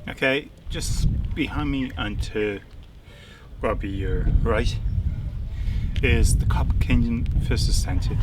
Okay, just behind me and to Robbie your right is the Copper Kingdom Visitor Centre.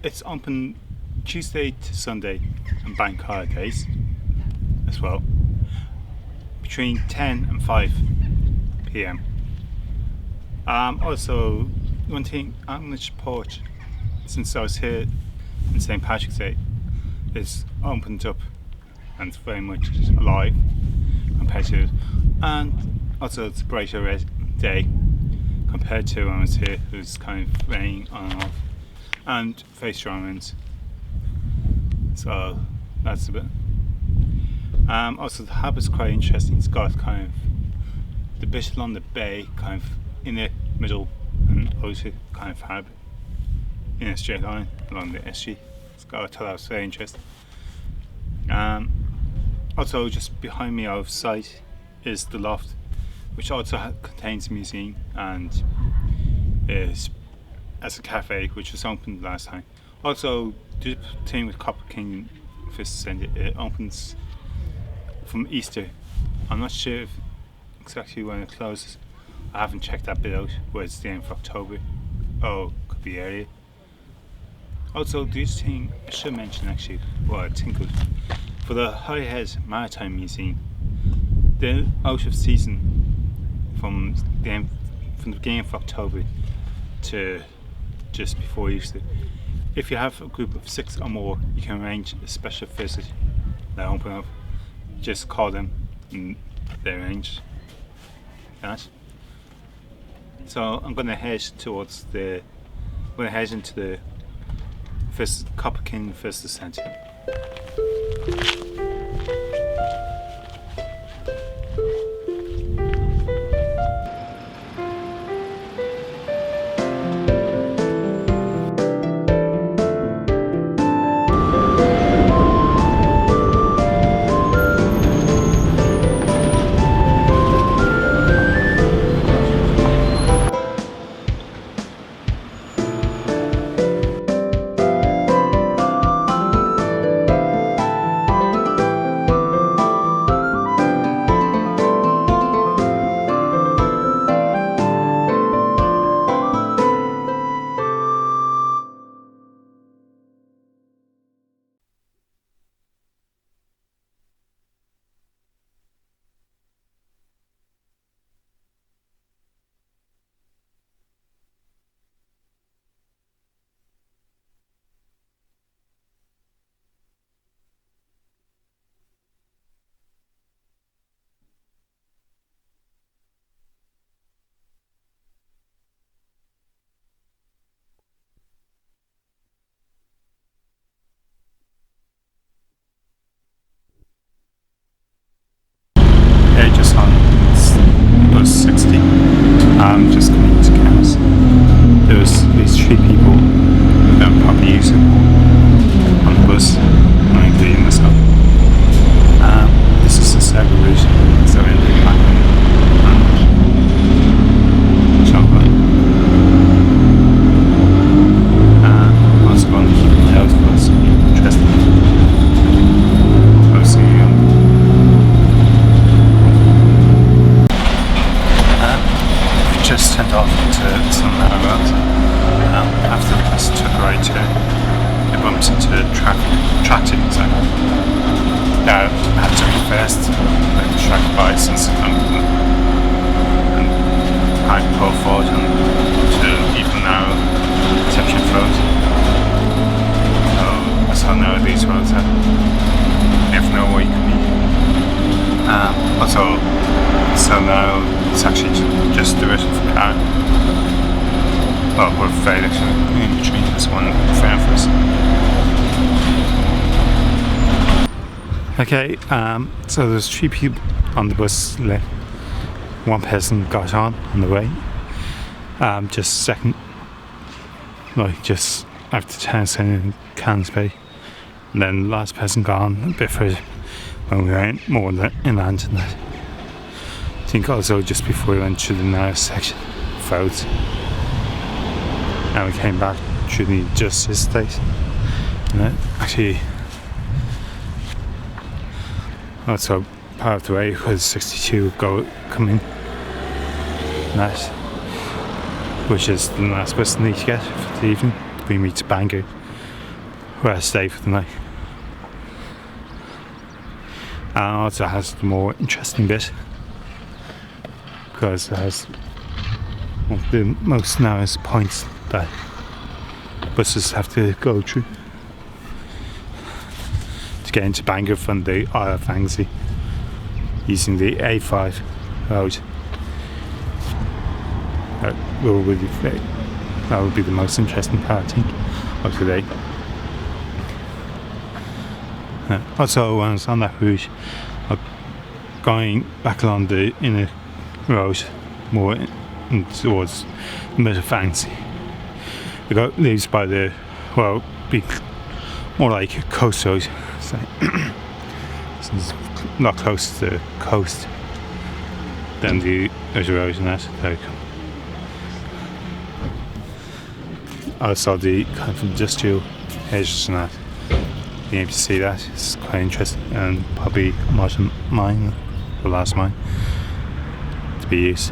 It's open Tuesday to Sunday and bank holidays as well, between 10 and 5 p.m. Also, one thing, Amlwch Port, since I was here in St. Patrick's Day, is opened up and it's very much alive compared to it. And also it's a brighter day compared to when I was here. It was kind of raining on and off and very strong winds, so that's a bit. Also the harbour's quite interesting. It's got kind of the bit along the bay kind of in the middle and also kind of harbour in a straight line along the SG. It's got a tell that's very interesting. Also just behind me out of sight is the loft, which also contains a museum and is as a cafe, which was opened last time. Also the thing with Copper King Visitor Centre, it opens from Easter. I'm not sure exactly when it closes. I haven't checked that bit out, where it's the end of October. Oh, could be earlier. Also, the other thing I should mention actually, what I think of, for the Holyhead Maritime Museum, they're out of season from the beginning of October to just before Easter. If you have a group of 6 or more, you can arrange a special visit. They open up. Just call them and they arrange that. So I'm going to head into the Copper King Visitor Centre. Just on bus 60. Just coming to Cairns. There was these 3 people that were probably using on the bus, including myself. This is the second route, so we're in the back and chocolate. Also going to keep my out for us. Interesting. I'll see you. Just turned off into some road. After the bus took a right turn, it bumped into traffic, so I had to reverse the track by since and I pulled forward to even narrow section of road. So that's how narrow these roads are. You have no way you can be. Also, so now it's actually just the rest of the car. Well, we're afraid actually in between this one in front of us. Okay, so there's 3 people on the bus left. 1 person got on the way. Just second, just after Chance in Cairns Bay. And then the last person gone a bit further when we went more inland than that. I think also just before we went through the narrow section of roads. And we came back through the Justice Estate. And actually Also, part of the way was 62 coming. That, which is the last bus I need to get for the evening to bring me to Bangor, where I stay for the night. And also has the more interesting bit because it has one of the most narrowest points that buses have to go through to get into Bangor from the Isle of Anglesey using the A5 road. That will be the most interesting part, I think, of today. Also, when I was on that route, going back along the inner road more towards the middle of Anglesey, it leaves by the, well, be more like a coast road. So it's a lot closer to the coast than the other roads and that. Also the kind of industrial hedges and that. Being able to see that is quite interesting, and probably a modern mine, the last mine, to be used.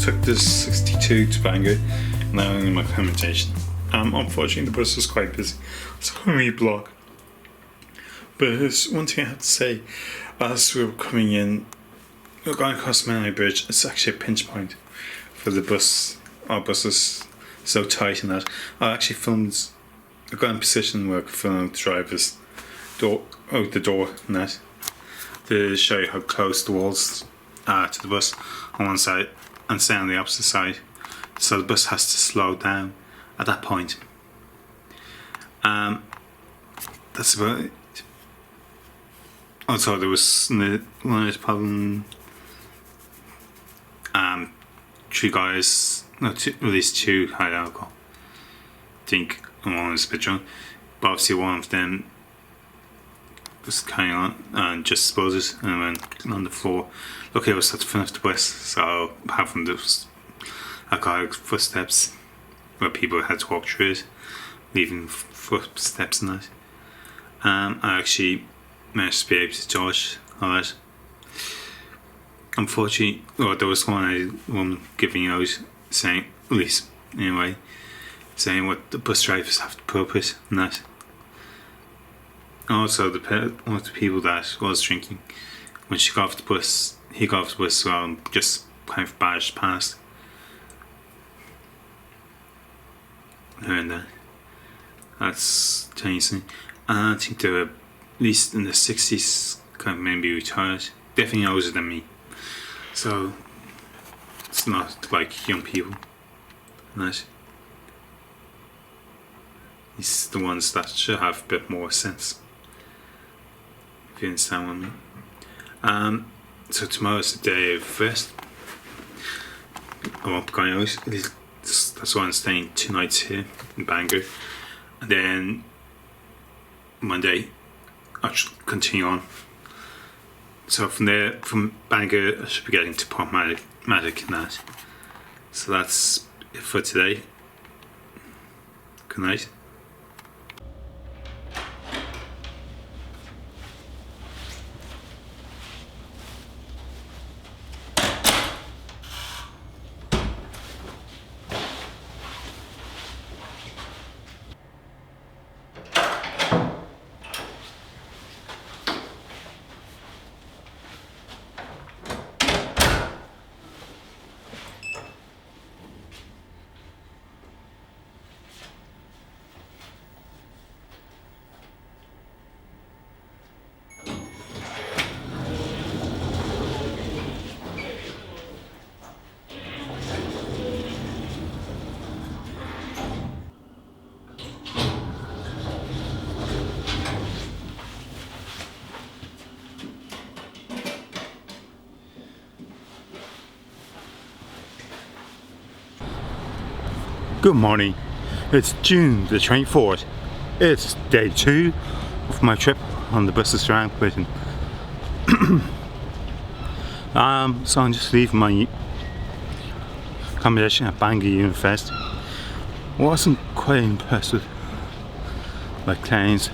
Took this 62 to Bangor, now in my accommodation. Unfortunately, the bus was quite busy, so I couldn't really block. But there's one thing I have to say: as we were coming in, we were going across Monday Bridge. It's actually a pinch point for the bus. Our bus is so tight in that I actually filmed. I got in a position where I could film the driver's door out the door and that to show you how close the walls are to the bus on one side and stay on the opposite side, so the bus has to slow down at that point. That's about it. Also, there was one of the problem. Three guys, at least two had alcohol. I think one was a bit drunk, but obviously one of them was carrying on and just exploded and went on the floor. Luckily, I was at the front of the bus, so apart from those alcoholic footsteps where people had to walk through it, leaving footsteps and that, I actually managed to be able to dodge all that. Unfortunately, there was one woman giving out saying, at least anyway, saying what the bus drivers have to put up with and that. Also, one of the people that was drinking, when she got off the bus, he got off the bus as well and just kind of barged past her and that. That's changing. And I think they were at least in the 60s, kind of maybe retired. Definitely older than me. So it's not like young people. Right? It's the ones that should have a bit more sense. If you understand what I mean. So tomorrow's the day of rest. I won't be going out. That's why I'm staying 2 nights here in Bangor. And then Monday I'll continue on. So from there, from Bangor, I should be getting to Portmatic and that. So that's it for today. Good night. Good morning. It's June the 24th. It's day 2 of my trip on the buses around Britain. So I'm just leaving my accommodation at Bangor University. Wasn't quite impressed with my claims.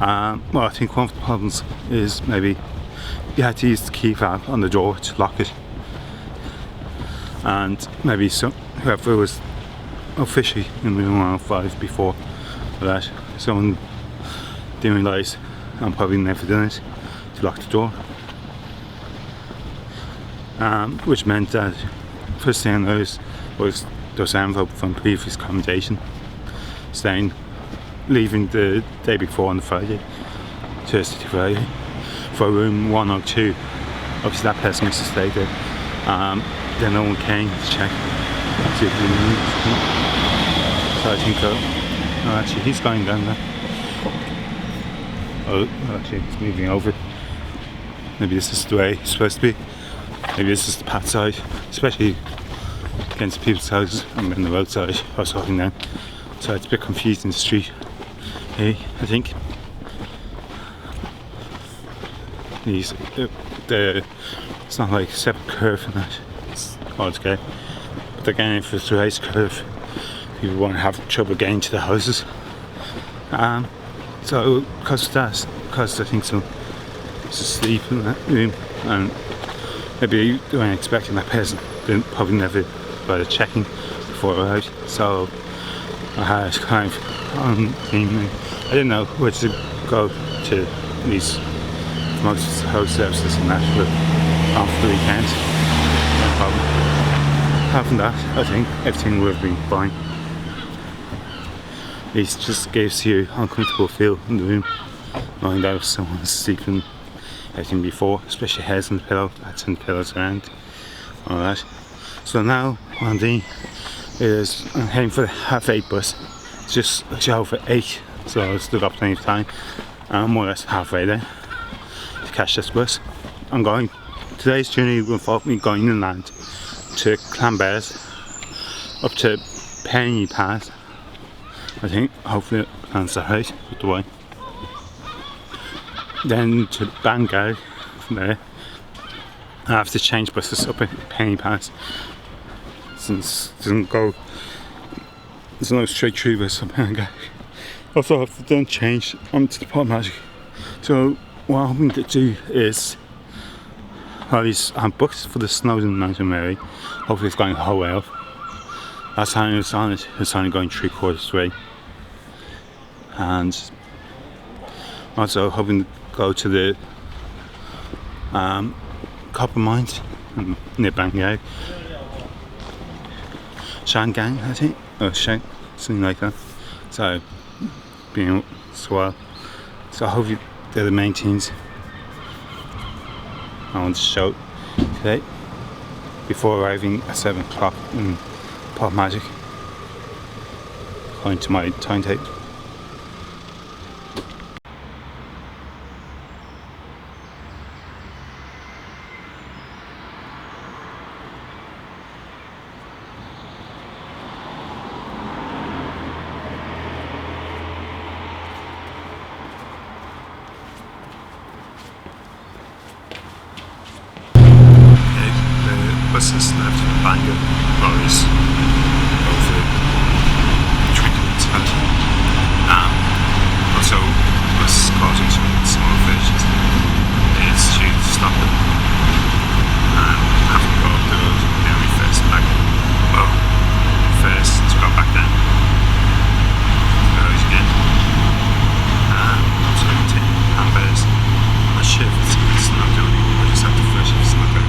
Well, I think one of the problems is maybe you had to use the key fob on the door to lock it, and maybe whoever was officially in room 105 before that, someone didn't realise I'm probably never done it to lock the door, which meant that first thing I noticed was those envelopes from previous accommodation saying leaving the day before on the Friday, Thursday to Friday, for room 102. Obviously that person used to stay there. Then no one came to check. So I think, oh, actually he's going down there. Oh, actually he's moving over. Maybe this is the way it's supposed to be. Maybe this is the path side, especially against people's houses. I'm on the roadside, I was walking down. So it's a bit confused in the street. Hey, I think. It's not like a separate curve in that. It's okay. But again, if it's a race curve, people won't have trouble getting to the houses. So because of that, because I think so, it's asleep in that room, and maybe they weren't expecting that person. They probably never bothered checking before they were out. So I had kind of I didn't know where to go to these most house services and that after the weekend. No problem. Apart from that, I think everything would have been fine. It just gives you an uncomfortable feel in the room, knowing that if someone's sleeping everything before, especially heads on the pillow, that's in the pillows around, all that. So now what I'm doing is I'm heading for the 8:30 bus. It's just a show for 8, so I've still got plenty of time. I'm more or less halfway there to catch this bus. Today's journey will involve me going inland to Llanberis, up to Penny Pass, I think, hopefully I pronounced that right with the way. Then to Bangor from there. I have to change buses up at Penny Pass, since it doesn't go, there's no straight through bus up Bangor. Also I have to then change onto the Portmatic. So what I'm hoping to do is, I'm booked for the Snowdon Mountain Railway. Hopefully it's going the whole way up. Last time I was on it, it was only going 3/4 way. And also hoping to go to the copper mines near Bangor. Shangang, I think, or Shang, something like that. So, being swell. So hopefully they're the main things I want to show today before arriving at 7 o'clock in Pop Magic, according to my timetable. Buses left from Bangor, lorries over Trinket. Also, bus causing some small villages. It's due to stop them and have to go up the road and reverse back. Well, first to go back down to the road again. Also, take Llanberis. I'm not sure if it's Snowdonia. I just have to first if it's Snowdonia.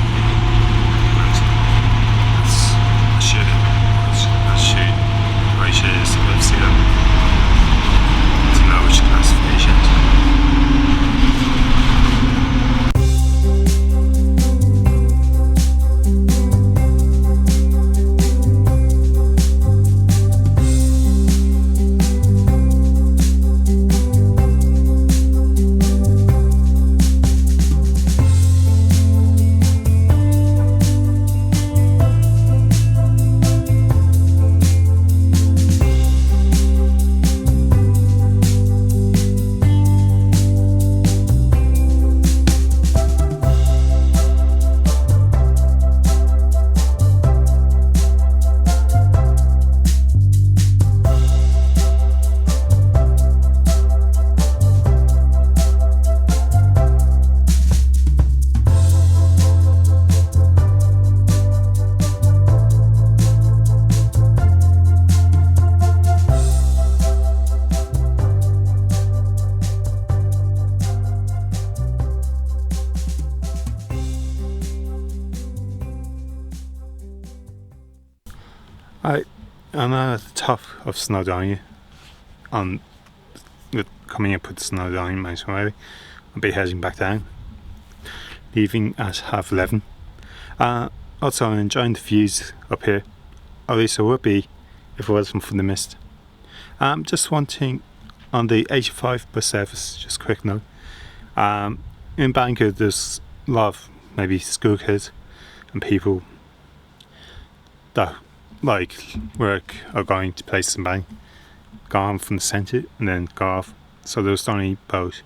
To know which classification. I'm at the top of Snowdonia, coming up with Snowdon Mountain Railway. I'll be heading back down, leaving at 11:30. Also, I'm enjoying the views up here, at least I would be if it wasn't for the mist. Just one thing on the 85 bus service, just a quick note. In Bangor there's a lot of maybe school kids and people that like work or going to places in Bangor, gone from the centre and then go off. So there was only about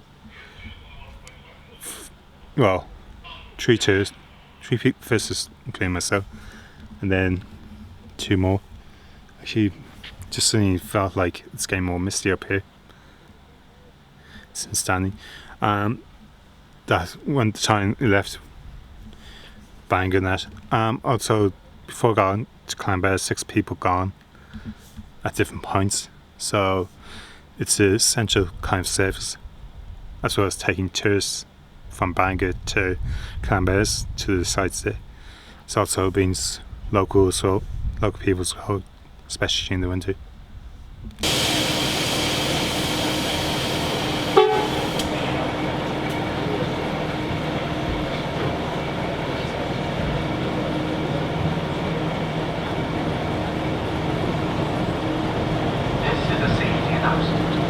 3 tours, 3 people, first including myself, and then 2 more. Actually, just suddenly felt like it's getting more misty up here since standing. That when the time we left Bangor and that. Also, before going to Llanberis, 6 people gone at different points. So it's an essential kind of service, as well as taking tourists from Bangor to Llanberis to the sites there. It's also been local as well, local people as well, especially in the winter. This is a safety announcement.